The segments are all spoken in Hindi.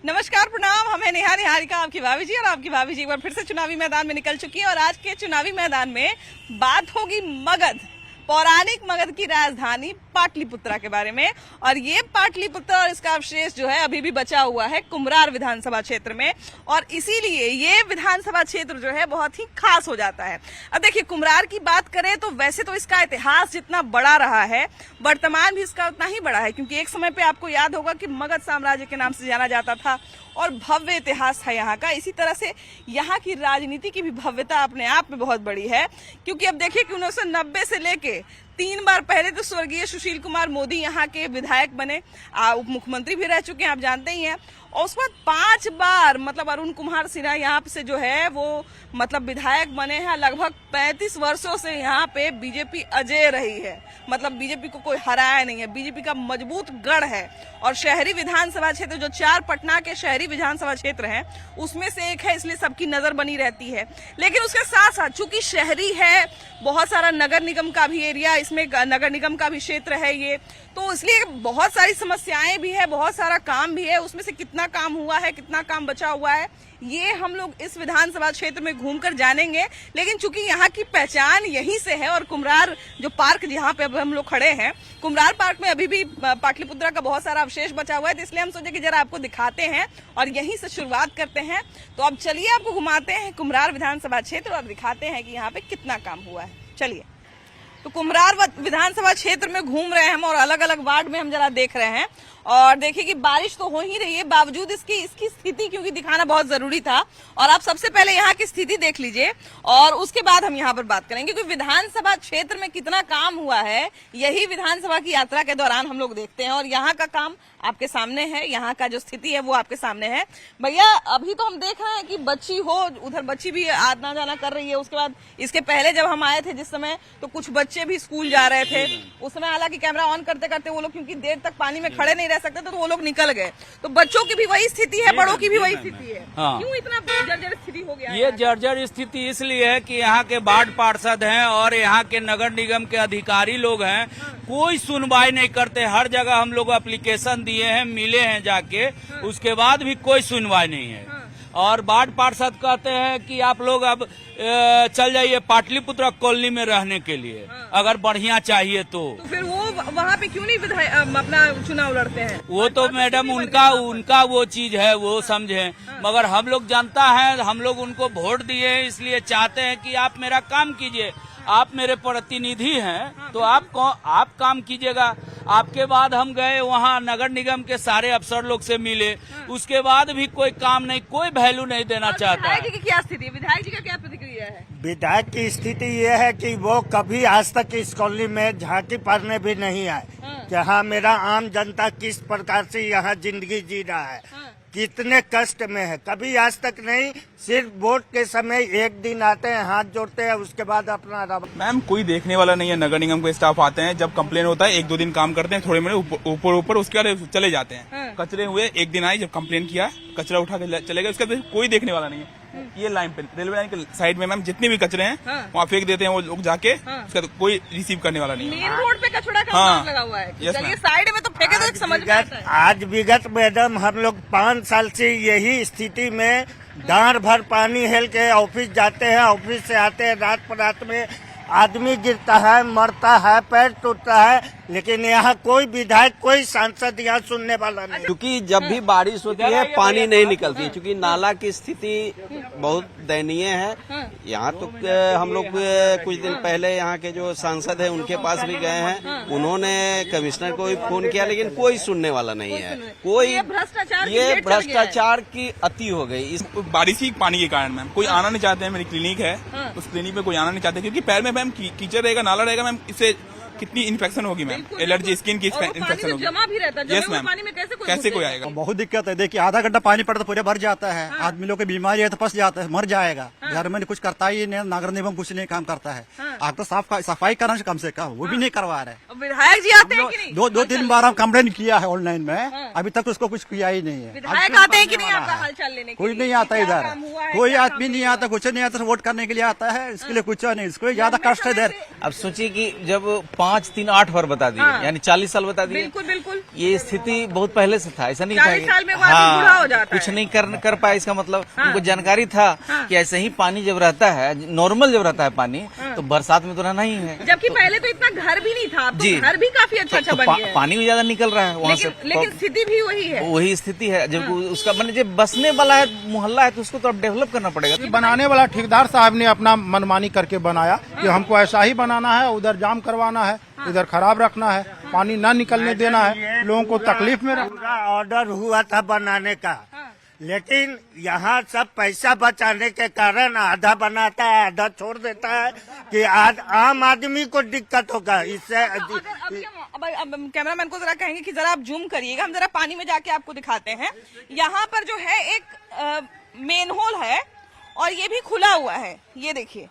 नमस्कार, प्रणाम। हमें निहारिका आपकी भाभी जी, और आपकी भाभी जी एक बार फिर से चुनावी मैदान में निकल चुकी है। और आज के चुनावी मैदान में बात होगी मगध, पौराणिक मगध की राजधानी पाटलिपुत्रा के बारे में। और ये पाटलिपुत्रा और इसका अवशेष जो है अभी भी बचा हुआ है कुम्हरार विधानसभा क्षेत्र में, और इसीलिए ये विधानसभा क्षेत्र जो है बहुत ही खास हो जाता है। अब देखिए, कुम्हरार की बात करें तो वैसे तो इसका इतिहास जितना बड़ा रहा है, वर्तमान भी इसका उतना ही बड़ा है, क्योंकि एक समय पे आपको याद होगा कि मगध साम्राज्य के नाम से जाना जाता था और भव्य इतिहास था यहाँ का। इसी तरह से यहाँ की राजनीति की भी भव्यता अपने आप में बहुत बड़ी है, क्योंकि अब देखिए कि 1990 से लेके 3 बार पहले तो स्वर्गीय सुशील कुमार मोदी यहाँ के विधायक बने, उप मुख्यमंत्री भी रह चुके हैं, आप जानते ही हैं। और उसके बाद 5 बार मतलब अरुण कुमार सिन्हा यहाँ से जो है वो मतलब विधायक बने हैं। लगभग 35 वर्षों से यहाँ पे बीजेपी अजेय रही है, मतलब बीजेपी को कोई हराया नहीं है। बीजेपी का मजबूत गढ़ है। और शहरी विधानसभा क्षेत्र जो 4 पटना के शहरी विधानसभा क्षेत्र हैं उसमें से एक है, इसलिए सबकी नजर बनी रहती है। लेकिन उसके साथ साथ चूंकि शहरी है, बहुत सारा नगर निगम का भी एरिया, इसमें नगर निगम का भी क्षेत्र है ये, तो इसलिए बहुत सारी समस्याएं भी है, बहुत सारा काम भी है। उसमें से कितना काम हुआ है, कितना काम बचा हुआ है, ये हम लोग इस विधानसभा क्षेत्र में घूमकर जानेंगे। लेकिन चूंकि यहाँ की पहचान यहीं से है, और कुम्हरार जो पार्क जहाँ पे अब हम लोग खड़े हैं, कुम्हरार पार्क में अभी भी पाटलिपुत्रा का बहुत सारा अवशेष बचा हुआ है, तो इसलिए हम सोचे कि जरा आपको दिखाते हैं और यहीं से शुरुआत करते हैं। तो अब चलिए आपको घुमाते हैं कुम्हरार विधानसभा क्षेत्र और दिखाते हैं कि यहाँ पे कितना काम हुआ है। चलिए, तो कुम्हरार विधानसभा क्षेत्र में घूम रहे हैं हम, और अलग अलग वार्ड में हम जरा देख रहे हैं। और देखिए कि बारिश तो हो ही रही है, बावजूद इसकी स्थिति क्योंकि दिखाना बहुत जरूरी था। और आप सबसे पहले यहाँ की स्थिति देख लीजिए और उसके बाद हम यहाँ पर बात करेंगे, क्योंकि विधानसभा क्षेत्र में कितना काम हुआ है यही विधानसभा की यात्रा के दौरान हम लोग देखते हैं। और यहाँ का काम आपके सामने है, यहाँ का जो स्थिति है वो आपके सामने है। भैया, अभी तो हम देख रहे हैं कि बच्ची हो, उधर बच्ची भी आना जाना कर रही है। उसके बाद इसके पहले जब हम आए थे जिस समय, तो कुछ बच्चे भी स्कूल जा रहे थे। उस समय हालांकि कैमरा ऑन करते करते वो लोग क्योंकि देर तक पानी में खड़े नहीं रह सकते थे, तो वो लोग निकल गए। तो बच्चों की भी वही स्थिति है, बड़ों की भी वही स्थिति है। क्यों इतना जर्जर स्थिति हो गया? ये जर्जर स्थिति इसलिए है कि यहाँ के वार्ड पार्षद हैं और यहाँ के नगर निगम के अधिकारी लोग हैं, कोई सुनवाई नहीं करते। हर जगह हम लोग एप्लीकेशन दिए हैं, मिले हैं जाके, उसके बाद भी कोई सुनवाई नहीं है। और वार्ड पार्षद कहते हैं कि आप लोग अब चल जाइए पाटलिपुत्रा कॉलोनी में रहने के लिए, अगर बढ़िया चाहिए तो फिर वो वहाँ पे क्यों नहीं अपना चुनाव लड़ते हैं? वो तो मैडम उनका वो चीज है, वो समझे। मगर हम लोग जनता है, हम लोग उनको वोट दिए हैं, इसलिए चाहते हैं कि आप मेरा काम कीजिए। आप मेरे प्रतिनिधि हैं तो आप काम कीजिएगा। आपके बाद हम गए वहाँ नगर निगम के सारे अफसर लोग से मिले, उसके बाद भी कोई काम नहीं, कोई वैल्यू नहीं देना चाहता। विधायक जी की क्या स्थिति है? विधायक जी का क्या प्रतिक्रिया है? विधायक की स्थिति ये है कि वो कभी आज तक इस कॉलोनी में झांकी पड़ने भी नहीं आए कि हाँ मेरा आम जनता किस प्रकार से यहाँ जिंदगी जी रहा है, कितने कष्ट में है, कभी आज तक नहीं। सिर्फ वोट के समय एक दिन आते हैं, हाथ जोड़ते हैं, उसके बाद अपना मैम कोई देखने वाला नहीं है। नगर निगम के स्टाफ आते हैं, जब कंप्लेन होता है 1-2 दिन काम करते हैं, थोड़े मिनट ऊपर उसके बाद चले जाते हैं। कचरे हुए, एक दिन आए जब कंप्लेन किया, कचरा उठा के चले गए, उसके बाद कोई देखने वाला नहीं है। ये लाइन पे, रेलवे लाइन के साइड में मैम जितने भी कचरे हैं वहाँ फेंक देते हैं वो लोग जाके, उसका कोई रिसीव करने वाला नहीं है। मेन रोड पे कचरा का लगा हुआ है, चलिए साइड में तो फेंके तो समझ में आता है। आज विगत मैडम हम लोग 5 साल से यही स्थिति में डांड भर पानी हेल के ऑफिस जाते हैं, ऑफिस से आते हैं, रात में आदमी गिरता है, मरता है, पैर टूटता है, लेकिन यहाँ कोई विधायक, कोई सांसद यहाँ सुनने वाला नहीं। क्योंकि जब भी बारिश होती है पानी नहीं निकलती, क्योंकि नाला की स्थिति बहुत दयनीय है। यहाँ तो हम लोग कुछ दिन पहले यहाँ के जो सांसद है उनके पास भी गए हैं, उन्होंने कमिश्नर को भी फोन किया, लेकिन कोई सुनने वाला नहीं है। कोई ये भ्रष्टाचार की अति हो गई इस बारिश ही पानी के कारण। मैम कोई आना नहीं चाहते हैं, मेरी क्लिनिक है उस क्लिनिक में कोई आना नहीं चाहते, क्योंकि पैर में मैम कीचड़ रहेगा, नाला रहेगा मैम, इससे कितनी इन्फेक्शन होगी मैम, एलर्जी, स्किन की इन्फेक्शन होगी। जमा भी रहता है, यस मैम, कैसे कोई आएगा? बहुत दिक्कत है। देखिए आधा घंटा पानी पड़ता तो पूरे भर जाता है। आदमी लोग की बीमारी है तो फंस जाता है, मर जाएगा। घर में कुछ करता ही नहीं, नगर निगम कुछ नहीं काम करता है। आप तो सफाई करना कम से कम, वो भी नहीं करवा रहे। विधायक जी आते हैं कि नहीं? 2-3 बार हम कंप्लेन किया है ऑनलाइन में, अभी तक उसको कुछ किया ही नहीं है। विधायक आते हैं कि नहीं आपका हालचाल लेने? कोई नहीं आता इधर, कोई आदमी नहीं आता, कुछ नहीं आता, वोट करने के लिए आता है, इसके लिए कुछ नहीं, इसको ज्यादा कष्ट है इधर। अब सोचिए कि जब 5, 3, 8 बार बता दिए, यानी 40 साल बता दिए। बिल्कुल बिल्कुल। ये स्थिति बहुत पहले से था, ऐसा नहीं था 40 साल में वो आदमी बूढ़ा हो जाता कुछ है। नहीं कर पाया। इसका मतलब उनको जानकारी था कि ऐसे ही पानी जब रहता है, नॉर्मल जब रहता है पानी, तो बरसात में तो रहना ही है। जबकि पहले तो इतना घर भी नहीं था, अब तो घर भी काफी अच्छा बन गया है। पानी भी ज्यादा निकल रहा है वहाँ से, लेकिन स्थिति भी वही है। वही स्थिति है। जब उसका मैंने जब बसने वाला है मोहल्ला है तो उसको तो अब डेवलप करना पड़ेगा। बनाने वाला ठेकेदार साहब ने अपना मनमानी करके बनाया कि हमको ऐसा ही बनाना है, उधर जाम करवाना है, इधर खराब रखना है, पानी ना निकलने देना है, लोगों को तकलीफ में रखना। पूरा ऑर्डर हुआ था बनाने का, लेकिन यहाँ सब पैसा बचाने के कारण आधा बनाता है, आधा छोड़ देता है कि आज आम आदमी को दिक्कत होगा इससे। अब कैमरामैन को जरा कहेंगे कि जरा आप जूम करिएगा, हम जरा पानी में जाके आपको दिखाते हैं। यहाँ पर जो है एक मेन होल है और ये भी खुला हुआ है। ये देखिए,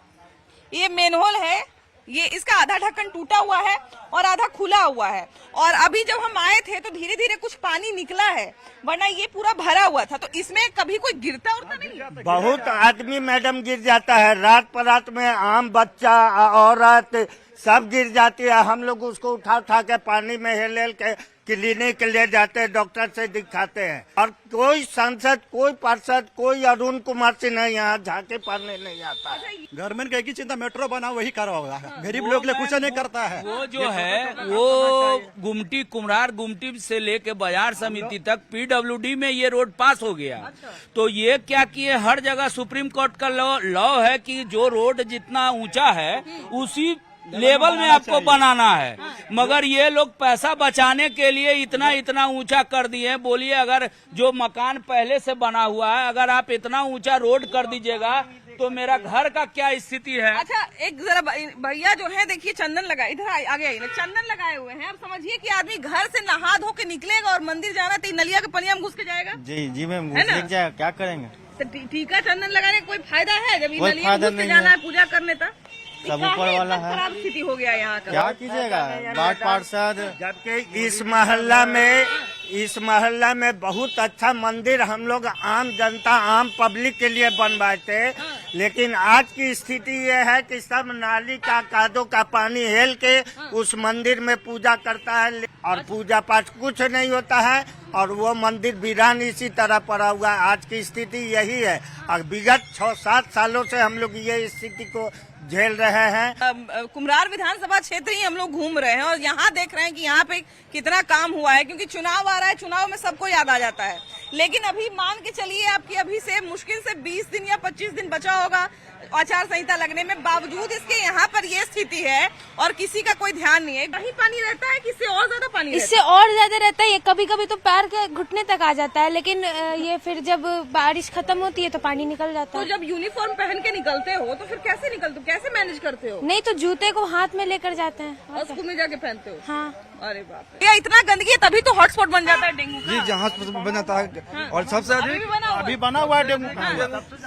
ये मेन होल है, ये इसका आधा ढक्कन टूटा हुआ है और आधा खुला हुआ है। और अभी जब हम आए थे तो धीरे धीरे कुछ पानी निकला है, वरना ये पूरा भरा हुआ था। तो इसमें कभी कोई गिरता उड़ता नहीं? बहुत आदमी मैडम गिर जाता है, रात परात में आम बच्चा औरत सब गिर जाती है। हम लोग उसको उठा के पानी में हेल के क्लिनिक ले जाते हैं, डॉक्टर से दिखाते हैं। और कोई सांसद, कोई पार्षद, कोई अरुण कुमार सिन्हा यहाँ झांके पारने नहीं आता है। गवर्नमेंट की चिंता मेट्रो बना वही करा होगा, गरीब लोग के लिए कुछ नहीं करता है। वो जो है वो गुमटी कुम्हरार गुमटी से लेके बाजार समिति तक PWD में ये रोड पास हो गया। तो ये क्या किए, हर जगह सुप्रीम कोर्ट का लॉ है कि जो रोड जितना ऊंचा है उसी लेवल में आपको बनाना है, मगर ये लोग पैसा बचाने के लिए इतना इतना ऊंचा कर दिए। बोलिए, अगर जो मकान पहले से बना हुआ है, अगर आप इतना ऊंचा रोड कर दीजिएगा तो मेरा घर का क्या स्थिति है। अच्छा, एक जरा भैया जो है देखिए, चंदन लगाए, इधर आगे आइए, चंदन लगाए हुए हैं। अब समझिए कि आदमी घर से नहा धो के निकलेगा और मंदिर जाना तो नलिया के पनिया में घुस के जाएगा। जी मैम, जाएगा, क्या करेंगे? तो ठीक है, चंदन लगाने का कोई फायदा है जब नलिया में घुस के जाना है पूजा करने तक? सब ऊपर वाला है। खराब स्थिति हो गया यहाँ का। क्या कीजिएगा, वार्ड पार्षद। जबकि इस मोहल्ला में बहुत अच्छा मंदिर हम लोग आम जनता, आम पब्लिक के लिए बनवाए थे, लेकिन आज की स्थिति ये है कि सब नाली का कादो का पानी हेल के उस मंदिर में पूजा करता है और पूजा पाठ कुछ नहीं होता है और वो मंदिर वीरान इसी तरह पड़ा हुआ है। आज की स्थिति यही है और विगत 6-7 सालों से हम लोग ये स्थिति को झेल रहे हैं। कुम्हरार विधानसभा क्षेत्र ही हम लोग घूम रहे हैं और यहाँ देख रहे हैं कि यहाँ पे कितना काम हुआ है, क्योंकि चुनाव आ रहा है, चुनाव में सबको याद आ जाता है। लेकिन अभी मान के चलिए आपकी अभी से मुश्किल से 20 दिन या 25 दिन बचा होगा आचार संहिता लगने में, बावजूद इसके यहाँ पर ये स्थिति है और किसी का कोई ध्यान नहीं है। वही पानी रहता है कि इससे और ज्यादा पानी? इससे और ज्यादा रहता है। कभी कभी तो पैर के घुटने तक आ जाता है, लेकिन ये फिर जब बारिश खत्म होती है तो पानी निकल जाता है। तो जब यूनिफॉर्म पहन के निकलते हो तो फिर कैसे निकलते हो, कैसे मैनेज करते हो? नहीं तो जूते को हाथ में लेकर जाते हैं और स्कूल में जाके पहनते हो? हाँ। अरे बाप रे, क्या इतना गंदगी है तभी तो हॉटस्पॉट बन जाता है डेंगू का? जी, जहाँ बन जाता है और सबसे अभी बना हुआ है डेंगू,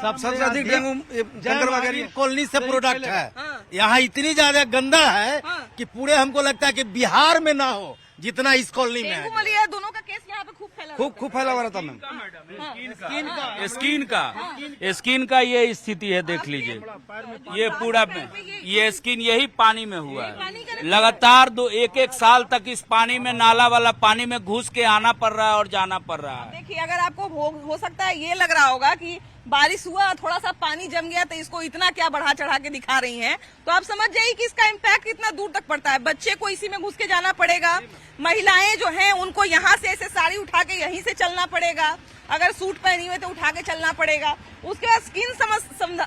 सबसे अधिक डेंगू जंगल कॉलोनी से प्रोडक्ट है। यहाँ इतनी ज्यादा गंदा है कि पूरे हमको लगता है कि बिहार में ना हो जितना इस कॉलोनी में है। डेंगू मलेरिया दोनों का केस यहाँ पे खूब फैला, खूब फैला हुआ रहता मैम। स्किन का ये स्थिति है, देख लीजिए, ये पूरा ये स्किन यही पानी में हुआ है। लगातार 1-1 साल तक इस पानी में, नाला वाला पानी में घुस के आना पड़ रहा है और जाना पड़ रहा है। देखिए, अगर आपको हो सकता है ये लग रहा होगा कि बारिश हुआ, थोड़ा सा पानी जम गया तो इसको इतना क्या बढ़ा चढ़ा के दिखा रही हैं, तो आप समझ जाइए कि इसका इम्पैक्ट कितना दूर तक पड़ता है। बच्चे को इसी में घुस के जाना पड़ेगा, महिलाएं जो हैं उनको यहाँ से ऐसे साड़ी उठा के यहीं से चलना पड़ेगा, अगर सूट पहनी हुई तो उठा के चलना पड़ेगा। उसके बाद स्किन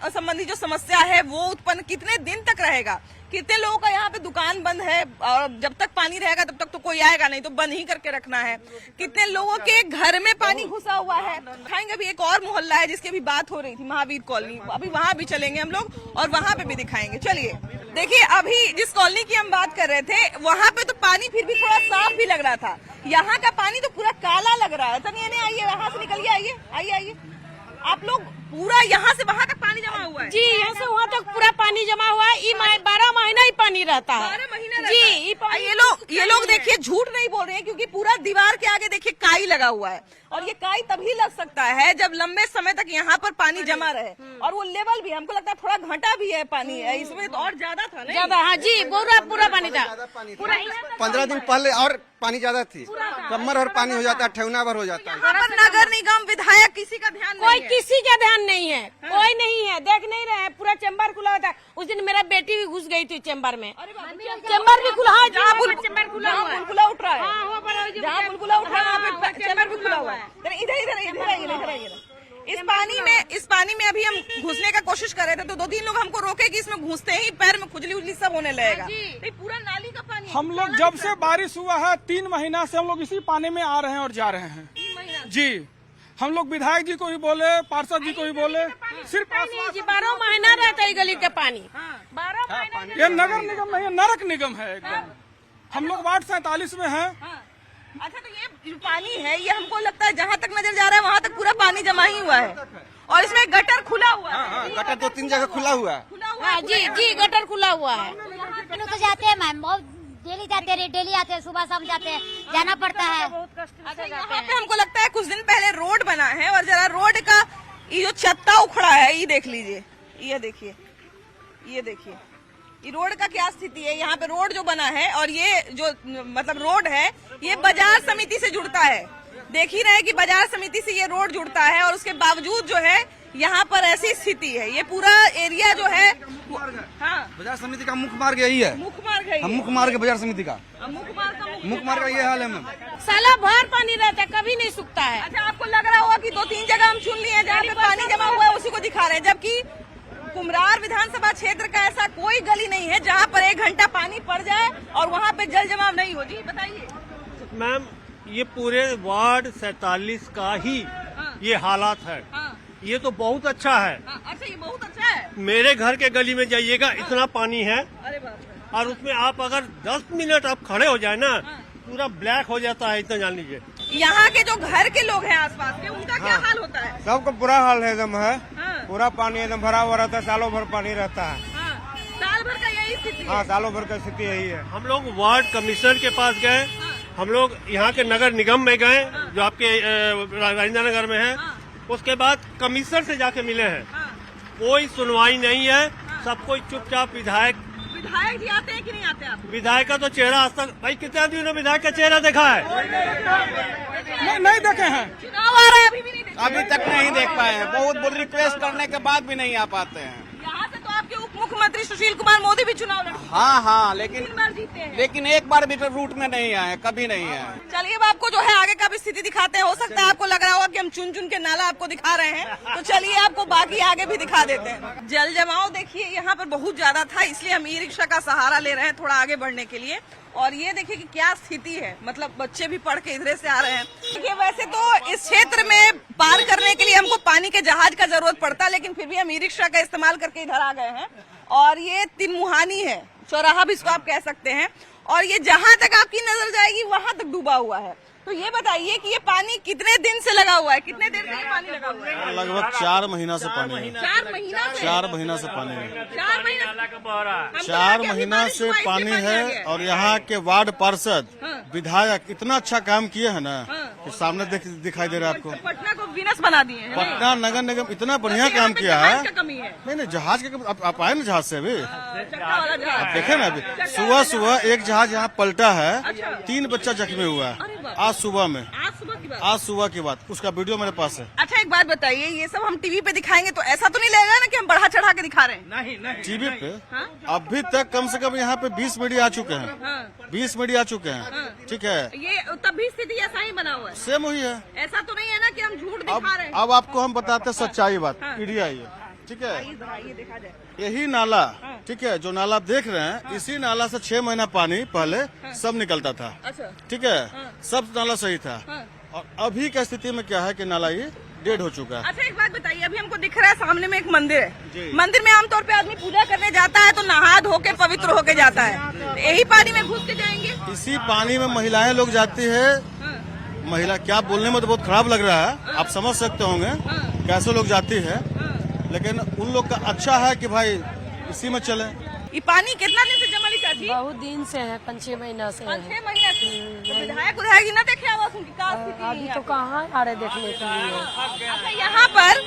संबंधी जो समस्या है वो उत्पन्न कितने दिन तक रहेगा? कितने लोगों का यहाँ पे दुकान बंद है और जब तक पानी रहेगा तब तक तो कोई आएगा नहीं, तो बंद ही करके रखना है। कितने लोगों के घर में पानी घुसा हुआ है। दिखाएंगे अभी एक और मोहल्ला है जिसकी भी बात हो रही थी, महावीर कॉलोनी, अभी वहाँ भी चलेंगे हम लोग और वहाँ पे भी दिखाएंगे। चलिए देखिए, अभी जिस कॉलोनी की हम बात कर रहे थे वहाँ पे तो पानी फिर भी थोड़ा साफ भी लग रहा था, यहाँ का पानी तो पूरा काला लग रहा है। तनिया आइए, यहाँ से निकलिए, आइए। आप लोग पूरा यहाँ से वहाँ तक पानी जमा हुआ है? जी, यहाँ से वहाँ तक पूरा पानी जमा हुआ है। 12 महीना ही पानी रहता है 12 महीने जी। रहता है। ये लोग देखिए झूठ नहीं बोल रहे हैं, क्योंकि पूरा दीवार के आगे देखिए काई लगा हुआ है, और ये काई तभी लग सकता है जब लंबे समय तक यहाँ पर पानी जमा रहे, और वो लेवल भी हमको लगता है थोड़ा घटा भी है पानी है इसमें, तो और ज्यादा था नहीं? ज्यादा, हाँ जी, पूरा पानी था पूरा। 15 दिन पहले और पानी ज्यादा थी, कमर और पानी हो जाता है, ठेवना भर हो जाता है। यहाँ पर नगर निगम विधायक किसी का ध्यान कोई नहीं है। किसी का ध्यान नहीं है, कोई नहीं है, देख नहीं रहे हैं, पूरा चैम्बर खुला होता है। उस दिन मेरा बेटी भी घुस गई थी चैम्बर में, चैम्बर भी खुला है, जहाँ चैम्बर खुला हुआ है, बुलबुला उठ रहा है, हाँ, वहाँ पर जहाँ बुलबुला उठ रहा है वहाँ पे चैम्बर भी खुला हुआ है। इधर आइए। इस पानी में अभी हम घुसने का कोशिश कर रहे थे, तो 2-3 लोग हमको रोके कि इसमें घुसते ही पैर में खुजली उजली सब होने लगेगा। ये पूरा नाली का पानी। हम लोग जब से बारिश हुआ है 3 महीना से हम लोग इसी पानी में आ रहे हैं और जा रहे हैं 3 महीना जी। हम लोग विधायक जी को भी बोले, पार्षद जी को भी बोले, सिर्फ 12 महीना रहता है गली का पानी, 12 महीना। ये नगर निगम नहीं है, नरक निगम है एकदम। हम लोग वार्ड 47 में हैं। अच्छा, तो ये जो पानी है ये हमको लगता है जहाँ तक नजर जा रहा है वहाँ तक पूरा पानी जमा ही हुआ है, और इसमें गटर खुला हुआ है। गटर 2-3 जगह खुला हुआ है। हाँ जी, गटर खुला हुआ है। तो जाते हैं मैम, बहुत डेली जाते हैं, डेली आते हैं, सुबह शाम जाते हैं, जाना पड़ता है। अच्छा, यहाँ पे हमको लगता है कुछ दिन पहले रोड बना है, और जरा रोड का ये जो छत्ता उखड़ा है ये देख लीजिए, ये देखिए ये रोड का क्या स्थिति है। यहाँ पे रोड जो बना है, और ये जो मतलब रोड है ये बाजार समिति से जुड़ता है, देख ही रहे कि बाजार समिति से ये रोड जुड़ता है, और उसके बावजूद जो है यहाँ पर ऐसी स्थिति है। ये पूरा एरिया जो है हाँ, बाजार समिति का मुख्य मार्ग यही है, मुख्य मार्ग है, मुख्य मार्ग बाजार समिति का मुख्य मुख्य मार्ग का ये हाल है मैम। साला भर पानी रहता है, कभी नहीं सूखता है। अच्छा, आपको लग रहा होगा कि 2-3 जगह हम चुन लिए हैं जहाँ पे पानी जमा हुआ है उसी को दिखा रहे हैं, जबकि कुम्हरार विधानसभा क्षेत्र का ऐसा कोई गली नहीं है जहाँ पर 1 घंटा पानी पड़ जाए और वहाँ पे जल जमाव नहीं हो। जी बताइए मैम, ये पूरे वार्ड 47 का ही ये हालात है। ये तो बहुत अच्छा है। अच्छा, ये बहुत अच्छा है। मेरे घर के गली में जाइएगा, इतना पानी है, अरे बाप रे। और उसमें आप अगर 10 मिनट आप खड़े हो जाए ना, पूरा ब्लैक हो जाता है, इतना जान लीजिए। यहाँ के जो घर के लोग हैं आसपास के, उनका क्या हाल होता है? सबका बुरा हाल है एकदम है, पूरा पानी एकदम भरा हुआ रहता है, सालों भर पानी रहता है। साल भर का यही स्थिति है। हाँ, सालों भर का स्थिति यही है। हम लोग वार्ड कमिश्नर के पास गए, हम लोग यहाँ के नगर निगम में गए जो आपके राजेंद्र नगर में है, उसके बाद कमिश्नर से जाके मिले हैं, कोई सुनवाई नहीं है, सब कोई चुपचाप। विधायक जी आते हैं कि नहीं आते आप? विधायक का तो चेहरा आज तक, भाई कितने आदमी ने विधायक का चेहरा देखा है? नहीं देखे हैं। चुनाव आ रहा है, अभी भी नहीं देखे। अभी तक नहीं देख पाए हैं, बहुत रिक्वेस्ट करने के बाद भी नहीं आ पाते हैं। यहाँ से तो आपके उप मुख्यमंत्री सुशील कुमार मोदी भी चुनाव लड़े, हाँ, 3 बार जीते हैं, लेकिन एक बार भी रूट में नहीं आए, कभी नहीं आए। चलिए अब आपको जो है आगे का भी स्थिति दिखाते हैं। हो सकता है आपको लग रहा होगा कि हम चुन चुन के नाला आपको दिखा रहे हैं, तो चलिए आपको बाकी आगे भी दिखा देते हैं। जल जमाव देखिए यहाँ पर बहुत ज्यादा था, इसलिए हम ई रिक्शा का सहारा ले रहे हैं थोड़ा आगे बढ़ने के लिए। और ये देखिए कि क्या स्थिति है, मतलब बच्चे भी पढ़ के इधर से आ रहे हैं। देखिए वैसे तो इस क्षेत्र में पार करने के लिए हमको पानी के जहाज का जरूरत पड़ता, लेकिन फिर भी हम ई रिक्शा का इस्तेमाल करके इधर आ गए हैं। और ये तिनमुहानी है, चौराहा भी इसको आप कह सकते हैं, और ये जहाँ तक आपकी नजर जाएगी वहां तक डूबा हुआ है। तो ये बताइए कि ये पानी कितने दिन से लगा हुआ है, कितने देर से ये पानी लगा हुआ है? लगभग 4 महीना से पानी है। 4 महीना से? 4 महीना से पानी है। 4 महीना 4 महीना से पानी है, और यहाँ के वार्ड पार्षद विधायक इतना अच्छा काम किए हैं ना कि सामने दिखाई दे रहा है आपको। पटना को विनस बना दिए हैं। पटना नगर निगम इतना बढ़िया काम किया है। कमी है। नहीं, जहाज के आप आए ना जहाज से अभी, चक्का वाला जहाज। आप देखे ना अभी सुबह एक जहाज यहाँ पलटा है, 3 बच्चा जख्मी हुआ है आज सुबह में। आज सुबह की बात, उसका वीडियो मेरे पास है। अच्छा, एक बात बताइए, ये सब हम टीवी पे दिखाएंगे तो ऐसा तो नहीं लगेगा ना कि हम बढ़ा चढ़ा के दिखा रहे हैं? नहीं। टीवी पे अभी तक कम से कम यहाँ पे 20 मीडिया आ चुके हैं, 20 मीडिया आ चुके हैं, ठीक है। ये तब भी स्थिति ऐसा ही बना हुआ है, सेम हुई है। ऐसा तो नहीं है ना कि हम झूठ दिखा रहे हैं? अब आपको हम बताते हैं सच्चाई बात, मीडिया ये, ठीक है। ये देखा जाए, यही नाला, ठीक है, जो नाला देख रहे हैं, इसी नाला से 6 महीना पानी पहले सब निकलता था, अच्छा, ठीक है, सब नाला सही था। और अभी की स्थिति में क्या है कि नाला ये डेड हो चुका है। अच्छा, एक बात बताइए, अभी हमको दिख रहा है सामने में एक मंदिर है, मंदिर में आमतौर पे आदमी पूजा करने जाता है तो नहा धो के पवित्र होके जाता है, यही पानी में घुस के जाएंगे? इसी पानी में महिलाएं लोग जाती है। महिला क्या बोलने में तो बहुत खराब लग रहा है, आप समझ सकते होंगे कैसे लोग जाती है, लेकिन उन लोग का अच्छा है कि भाई इसी में चले। ये पानी कितना दिन से जमा चाची? बहुत दिन से है, 5-6 महीना से है। 5-6 महीने से। तो विधायक उधायक ना देखे आवास उनकी का स्थिति अभी तो कहाँ आ रहे देखने के लिए। अच्छा, यहाँ पर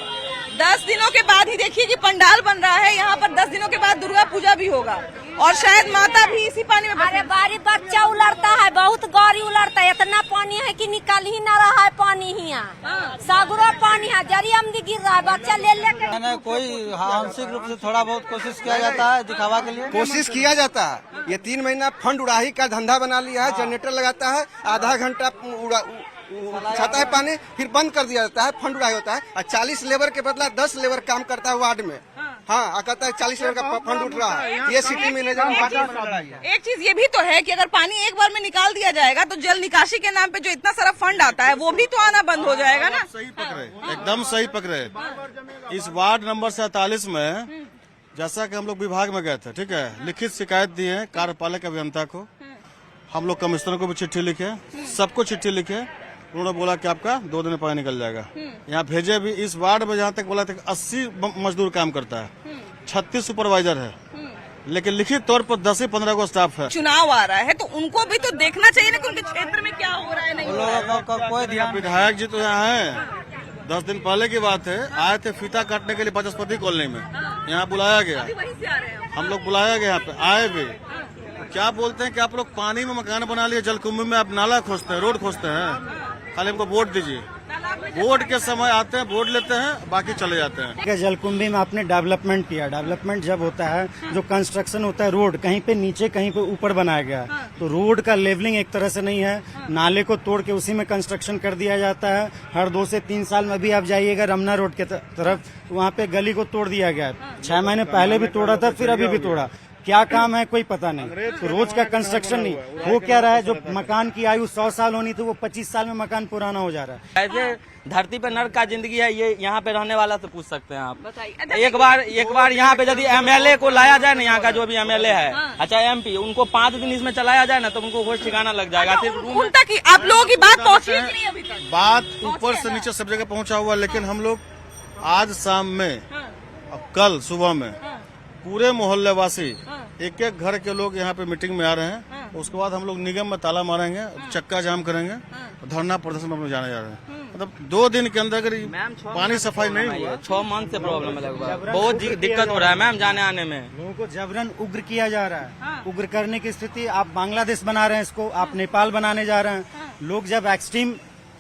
10 दिनों के बाद ही देखिए कि पंडाल बन रहा है। यहाँ पर 10 दिनों के बाद दुर्गा पूजा भी होगा और शायद माता भी इसी पानी में अरे बारी बच्चा उलड़ता है, बहुत गाड़ी उलड़ता है, इतना पानी है कि निकल ही ना रहा है पानी ही। सागरो पानी है, जरी आमदी गिर रहा है, बच्चा ले लेके। कोई आंशिक रूप से थोड़ा बहुत कोशिश किया जाता है दिखावा के लिए। कोशिश किया जाता है। ये 3 महीना फंड उड़ाही का धंधा बना लिया है। जनरेटर लगाता है, आधा घंटा उछाता है पानी, फिर बंद कर दिया जाता है, फंड उड़ाही होता है। और 40 लेबर के बदला 10 लेबर काम करता है वार्ड में। हाँ, कहता है 40 लेबर का फंड उठ रहा है। ये सिटी मैनेजर। एक चीज ये भी तो है कि अगर पानी एक बार में निकाल दिया जाएगा तो जल निकासी के नाम पे जो इतना सारा फंड आता है वो भी तो आना बंद हो जाएगा ना। सही पकड़े, एकदम सही पकड़े। इस वार्ड नंबर 47 में जैसा कि हम लोग विभाग में गए थे, ठीक है, लिखित शिकायत दी है कार्यपालक अभियंता को। हम लोग कमिश्नर को भी चिट्ठी लिखे, सबको चिट्ठी लिखे। उन्होंने बोला कि आपका 2 दिन में पानी निकल जाएगा। यहाँ भेजे भी। इस वार्ड में जहाँ तक बोला था 80 मजदूर काम करता है, 36 सुपरवाइजर है, लेकिन लिखित तौर पर 10 से 15 को स्टाफ है। चुनाव आ रहा है तो उनको भी तो देखना चाहिए ना कि उनके क्षेत्र में क्या हो रहा है, नहीं हो रहा है। कोई ध्यान। विधायक जी तो यहाँ है। 10 दिन पहले की बात है, आए थे फीता काटने के लिए बचस्पति कॉलोनी में। यहाँ बुलाया गया, वहीं से आ रहे हैं हम लोग बुलाया गया, यहाँ पे आए भी। क्या बोलते हैं कि आप लोग पानी में मकान बना लिए, जलकुंभी में आप नाला खोजते हैं, रोड खोजते हैं, खाली हमको वोट दीजिए। वोट के समय आते हैं, वोट लेते हैं, बाकी चले जाते हैं। जलकुंभी में आपने डेवलपमेंट किया। डेवलपमेंट जब होता है, जो कंस्ट्रक्शन होता है, रोड कहीं पे नीचे कहीं पे ऊपर बनाया गया, तो रोड का लेवलिंग एक तरह से नहीं है। नाले को तोड़ के उसी में कंस्ट्रक्शन कर दिया जाता है। हर 2 से 3 साल में भी आप जाइएगा रमना रोड के तरफ, वहाँ पे गली को तोड़ दिया गया। 6 महीने पहले भी तोड़ा था, फिर अभी भी तोड़ा। क्या काम है कोई पता नहीं। तो रोज का कंस्ट्रक्शन नहीं हो क्या रहा है। जो मकान की आयु 100 साल होनी थी वो 25 साल में मकान पुराना हो जा रहा है। ऐसे धरती पे नर्क का जिंदगी है, ये यहाँ पे रहने वाला से पूछ सकते हैं आप। बताइए। एक बार यहाँ पे यदि एमएलए को लाया जाए ना, यहाँ का जो भी एमएलए है, अच्छा एमपी, उनको 5 दिन इसमें चलाया जाए ना तो उनको होश ठिकाना लग जाएगा। उन तक आप लोगों की बात पहुँची कि नहीं अभी तक? बात ऊपर से नीचे सब जगह पहुँचा हुआ, लेकिन हम लोग आज शाम में और कल सुबह में पूरे मोहल्ले वासी, एक एक घर के लोग यहाँ पे मीटिंग में आ रहे हैं। उसके बाद हम लोग निगम में ताला मारेंगे, चक्का जाम करेंगे, धरना प्रदर्शन में हम लोग जाने जा रहे हैं। मतलब 2 दिन के अंदर अगर पानी सफाई नहीं हुआ, 6 मंथ से प्रॉब्लम है लगभग, बहुत दिक्कत हो रहा है मैम जाने आने में। लोगों को जबरन उग्र किया जा रहा है। उग्र करने की स्थिति, आप बांग्लादेश बना रहे हैं इसको, आप नेपाल बनाने जा रहे हैं। लोग जब एक्सट्रीम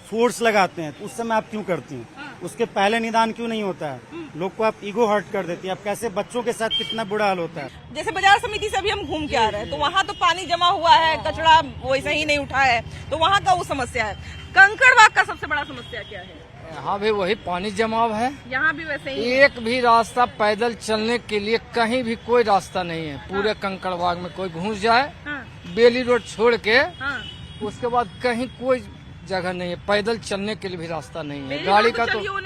फोर्स लगाते हैं तो उस समय आप क्यों करती हैं? उसके पहले निदान क्यों नहीं होता है? लोग को आप ईगो हर्ट कर देती है। आप कैसे बच्चों के साथ कितना बुरा हाल होता है। जैसे बाजार समिति से अभी हम घूम के आ रहे हैं तो वहाँ तो पानी जमा हुआ है, कचरा वैसे ही नहीं उठा है, तो वहाँ का वो समस्या है। कंकड़बाग का सबसे बड़ा समस्या क्या है? यहाँ भी वही पानी जमाव है। यहाँ भी वैसे ही एक भी रास्ता पैदल चलने के लिए कहीं भी कोई रास्ता नहीं है। पूरे कंकड़बाग में कोई घुस जाए, बेली रोड छोड़ के, उसके बाद कहीं कोई जगह नहीं है। पैदल चलने के लिए भी रास्ता नहीं है। गाड़ी का तो दीघा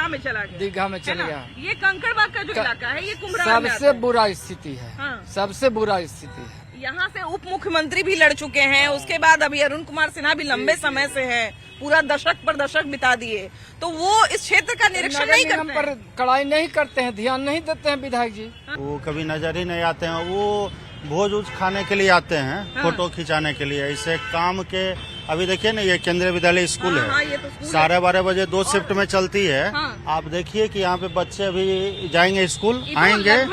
में चला गया। दीघा में चल गया। ये कंकड़बाग का जो इलाका है ये कुम्हरार में सबसे बुरा स्थिति है। सबसे बुरा स्थिति है। यहाँ से उप मुख्यमंत्री भी लड़ चुके हैं, उसके बाद अभी अरुण कुमार सिन्हा भी लंबे समय से हैं, पूरा दशक पर दशक बिता दिए, तो वो इस क्षेत्र का निरीक्षण नहीं करते पर कड़ाई नहीं करते हैं, ध्यान नहीं देते हैं विधायक जी। वो कभी नजर ही नहीं आते हैं। वो भोज उज खाने के लिए आते हैं, फोटो खिंचाने के लिए। इसे काम के अभी देखिए ना, ये केंद्रीय विद्यालय स्कूल है, ये तो स्कूल 12:30 बजे 2 शिफ्ट में चलती है। आप देखिए कि यहाँ पे बच्चे अभी जाएंगे स्कूल, आएंगे।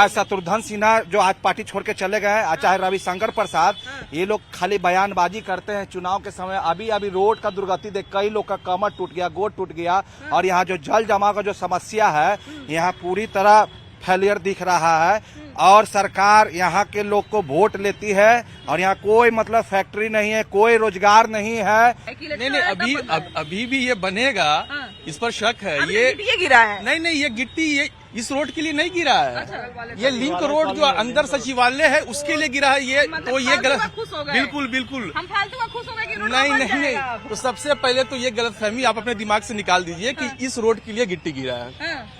शत्रुघ्न सिन्हा जो आज पार्टी छोड़ के चले गए, चाहे रविशंकर प्रसाद, ये लोग खाली बयानबाजी करते हैं चुनाव के समय। अभी रोड का दुर्गति देख कई लोग का कमर टूट गया, गोड़ टूट गया। और यहाँ जो जल जमाव का जो समस्या है, यहाँ पूरी तरह फेलियर दिख रहा है। और सरकार यहाँ के लोग को वोट लेती है और यहाँ कोई मतलब फैक्ट्री नहीं है, कोई रोजगार नहीं है। नहीं अभी भी ये बनेगा, इस पर शक है। ये गिरा है? नहीं, ये गिट्टी ये इस रोड के लिए नहीं गिरा है। ये लिंक रोड जो अंदर सचिवालय है उसके लिए गिरा है। ये तो ये गलत, बिल्कुल हम फालतू का खुश हो गए कि रोड नहीं। तो सबसे पहले तो ये गलतफहमी आप अपने दिमाग से निकाल दीजिए कि इस रोड के लिए गिट्टी गिरा है।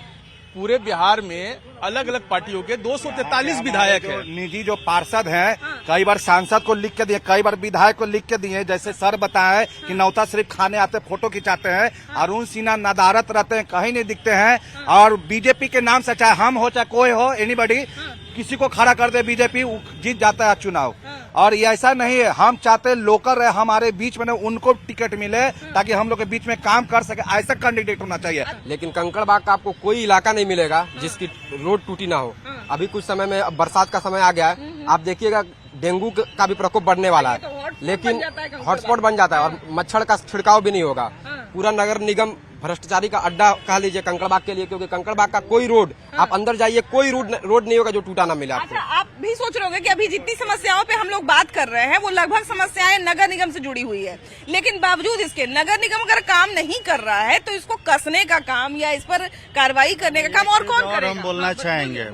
पूरे बिहार में अलग अलग पार्टियों के 243 विधायक हैं। निजी जो पार्षद हैं, कई बार सांसद को लिख के दिए, कई बार विधायक को लिख के दिए। जैसे सर बताए कि नौता शरीफ खाने आते, फोटो खिंचाते हैं। अरुण सिन्हा नदारत रहते हैं, कहीं नहीं दिखते हैं। और बीजेपी के नाम से, चाहे हम हो चाहे कोई हो, एनीबॉडी, किसी को खड़ा कर दे बीजेपी, जीत जाता है चुनाव। और ये ऐसा नहीं है, हम चाहते हैं लोकल रहे हमारे बीच में, उनको टिकट मिले ताकि हम लोग के बीच में काम कर सके, ऐसा कैंडिडेट होना चाहिए। लेकिन कंकड़बाग का आपको कोई इलाका नहीं मिलेगा जिसकी रोड टूटी ना हो। अभी कुछ समय में, अब बरसात का समय आ गया है, आप देखिएगा डेंगू का भी प्रकोप बढ़ने वाला है, लेकिन हॉटस्पॉट बन जाता है और मच्छर का छिड़काव भी नहीं होगा। पूरा नगर निगम भ्रष्टाचारी का अड्डा कह लीजिए कंकड़बाग के लिए, क्योंकि कंकड़बाग का कोई रोड, आप अंदर जाइए, कोई रोड नहीं होगा जो टूटा ना मिले आपको। अच्छा, आप भी सोच रहे होंगे कि अभी जितनी समस्याओं पे हम लोग बात कर रहे हैं वो लगभग समस्याएं नगर निगम से जुड़ी हुई है, लेकिन बावजूद इसके नगर निगम अगर काम नहीं कर रहा है तो इसको कसने का काम या इस पर कार्रवाई करने का काम और कौन करेगा? हम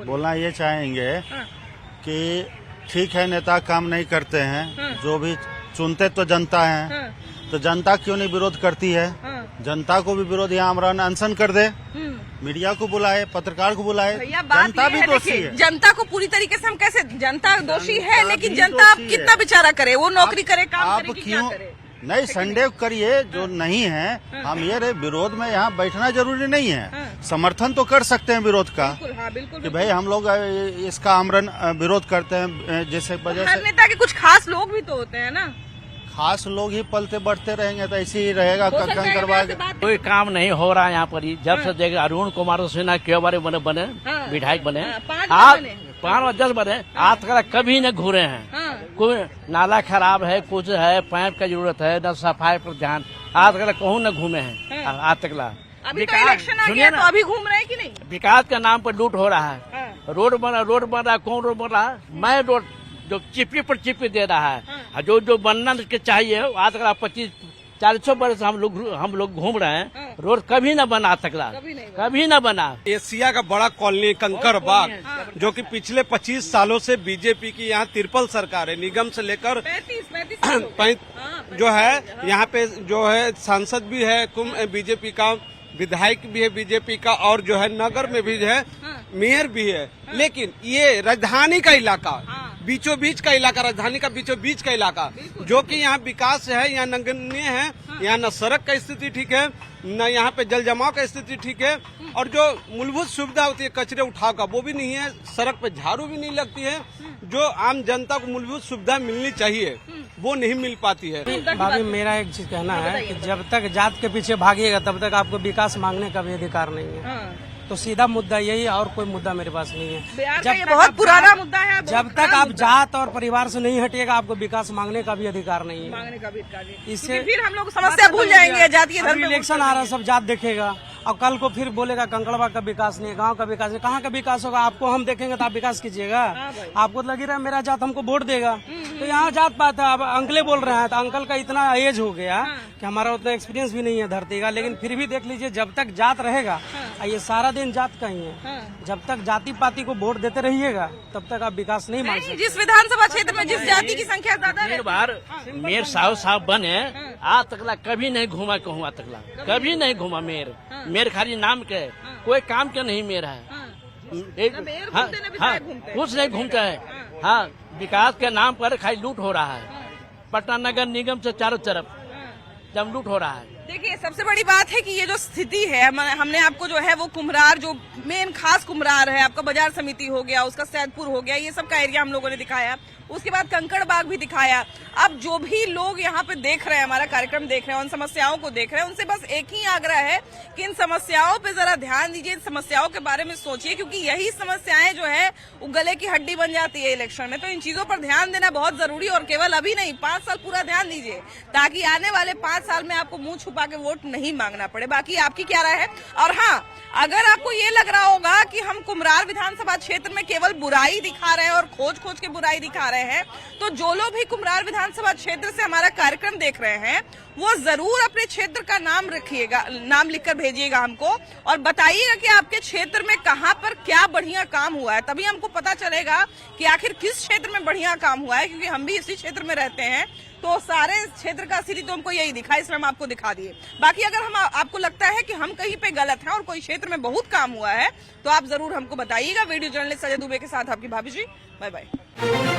बोलना ये चाहेंगे कि ठीक है, नेता काम नहीं करते हैं, जो भी चुनते तो जनता है, तो जनता क्यों नहीं विरोध करती है? जनता को भी विरोध यहाँ आमरण अनशन कर दे, मीडिया को बुलाए, पत्रकार को बुलाए, जनता भी दोषी है। जनता को पूरी तरीके से हम कैसे, जनता दोषी है, लेकिन जनता अब कितना बेचारा करे, वो नौकरी करे, काम करे, क्या करे? नहीं, संडे करिए, जो नहीं है हम ये रहे, विरोध में यहाँ बैठना जरूरी नहीं है, समर्थन तो कर सकते हैं विरोध का, बिल्कुल, कि भाई हम लोग इसका आमरण विरोध करते हैं, जैसे वजह हर नेता के कुछ खास लोग भी तो होते हैं ना, खास लोग ही पलते बढ़ते रहेंगे तो ऐसे ही रहेगा। कंकड़बाग कोई काम नहीं हो रहा है यहाँ पर। जब से देख अरुण कुमार सिन्हा क्यों बारे बने विधायक बने, आज 5-10 बने, आज तक कभी न घूरे हैं। कोई नाला खराब है, कुछ है, पाइप का जरूरत है, न सफाई पर ध्यान, आज तक कहूँ न घूमे हैं। आज तक अभी तो इलेक्शन आ गया, तो अभी घूम रहे हैं कि नहीं? विकास के नाम पर लूट हो रहा है। रोड बन रहा है, कौन रोड बन रहा है? मैं रोड जो चिप्पी पर चिप्पी दे रहा है, जो बनना के चाहिए, आज तक 25-40 वर्ष हम लोग घूम रहे हैं, रोड कभी न बना सकला, कभी न बना। एशिया का बड़ा कॉलोनी कंकड़बाग, जो कि पिछले 25 सालों से बीजेपी की यहाँ तिरपल सरकार है, निगम से लेकर 35 जो है, यहाँ पे जो है सांसद भी है बीजेपी का, विधायक भी है बीजेपी का, और जो है नगर में भी जो है मेयर भी है। लेकिन ये राजधानी का इलाका, बीचों बीच का इलाका, राजधानी का बीचों बीच का इलाका, जो कि यहाँ विकास है, यहाँ नगण्य है, यहाँ न सड़क का स्थिति ठीक है, न यहाँ पे जल जमाव का स्थिति ठीक है, और जो मूलभूत सुविधा होती है कचरे उठाव का वो भी नहीं है, सड़क पे झाड़ू भी नहीं लगती है, जो आम जनता को मूलभूत सुविधा मिलनी चाहिए वो नहीं मिल पाती है। भाभी, मेरा एक चीज कहना है कि जब तक जात के पीछे भागिएगा तब तक आपको विकास मांगने का भी अधिकार नहीं है। तो सीधा मुद्दा यही है, और कोई मुद्दा मेरे पास नहीं है। जब बहुत पुराना मुद्दा है, जब तक आप जात और परिवार से नहीं हटिएगा, आपको विकास मांगने का भी अधिकार नहीं है। मांगने का भी अधिकार नहीं। इससे फिर हम लोग समस्या भूल जाएंगे, जातीय धर्म। इलेक्शन आ रहा है, सब जात देखेगा, और कल को फिर बोलेगा कंकड़बाग का विकास नहीं है, गांव का विकास नहीं। कहाँ का विकास होगा? आपको हम देखेंगे तो आप विकास कीजिएगा। आपको लगी रहा मेरा जात हमको वोट देगा, तो यहाँ जात पात है। अब अंकले बोल रहे हैं, तो अंकल का इतना एज हो गया कि हमारा उतना एक्सपीरियंस भी नहीं है धरती का, लेकिन फिर भी देख लीजिए, जब तक जात रहेगा, ये सारा दिन जात का ही है, जब तक जाति पाति को वोट देते रहिएगा तब तक आप विकास नहीं मांग सकते। जिस विधानसभा क्षेत्र में जिस जाति की संख्या ज्यादा है, बार मेयर साहब बने, आज तकला कभी नहीं घूमा, कहूँ आज तकला कभी नहीं घूमा। मेयर खाली नाम के, कोई काम के नहीं मेयर है, कुछ नहीं घूमता है। हाँ, विकास के नाम पर खाली लूट हो रहा है, पटना नगर निगम से चारों तरफ जब लूट हो रहा है। देखिए, सबसे बड़ी बात है कि ये जो स्थिति है, हमने आपको जो है वो कुम्हरार, जो मेन खास कुम्हरार है, आपका बाजार समिति हो गया, उसका सैदपुर हो गया, ये सब का एरिया हम लोगों ने दिखाया। उसके बाद कंकड़बाग भी दिखाया। अब जो भी लोग यहाँ पे देख रहे हैं, हमारा कार्यक्रम देख रहे हैं, उन समस्याओं को देख रहे हैं, उनसे बस एक ही आग्रह है कि इन समस्याओं पे जरा ध्यान दीजिए, इन समस्याओं के बारे में सोचिए, क्योंकि यही समस्याएं जो है वो गले की हड्डी बन जाती है इलेक्शन में। तो इन चीजों पर ध्यान देना बहुत जरूरी, और केवल अभी नहीं, 5 साल पूरा ध्यान दीजिए, ताकि आने वाले 5 साल में आपको मुंह छुपा के वोट नहीं मांगना पड़े। बाकी आपकी क्या राय है? और हाँ, अगर आपको ये लग रहा होगा कि हम कुम्हरार विधानसभा क्षेत्र में केवल बुराई दिखा रहे हैं और खोज खोज के बुराई दिखा रहे हैं, तो जो लोग भी कुम्हरार विधानसभा क्षेत्र से हमारा कार्यक्रम देख रहे हैं, वो जरूर अपने क्षेत्र का नाम रखिएगा, नाम लिखकर भेजिएगा हमको, और बताइएगा कि आपके क्षेत्र में कहाँ पर क्या बढ़िया काम हुआ है। तभी हमको पता चलेगा कि आखिर किस क्षेत्र में बढ़िया काम हुआ है, क्योंकि हम भी इसी क्षेत्र में रहते हैं, तो सारे क्षेत्र का स्थिति तो हमको यही दिखा, इसलिए हम आपको दिखा दिए। बाकी अगर हम आपको लगता है कि हम कहीं पे गलत हैं और कोई क्षेत्र में बहुत काम हुआ है, तो आप जरूर हमको बताइएगा। वीडियो जर्नलिस्ट अजय दुबे के साथ आपकी भाभी जी, बाय बाय।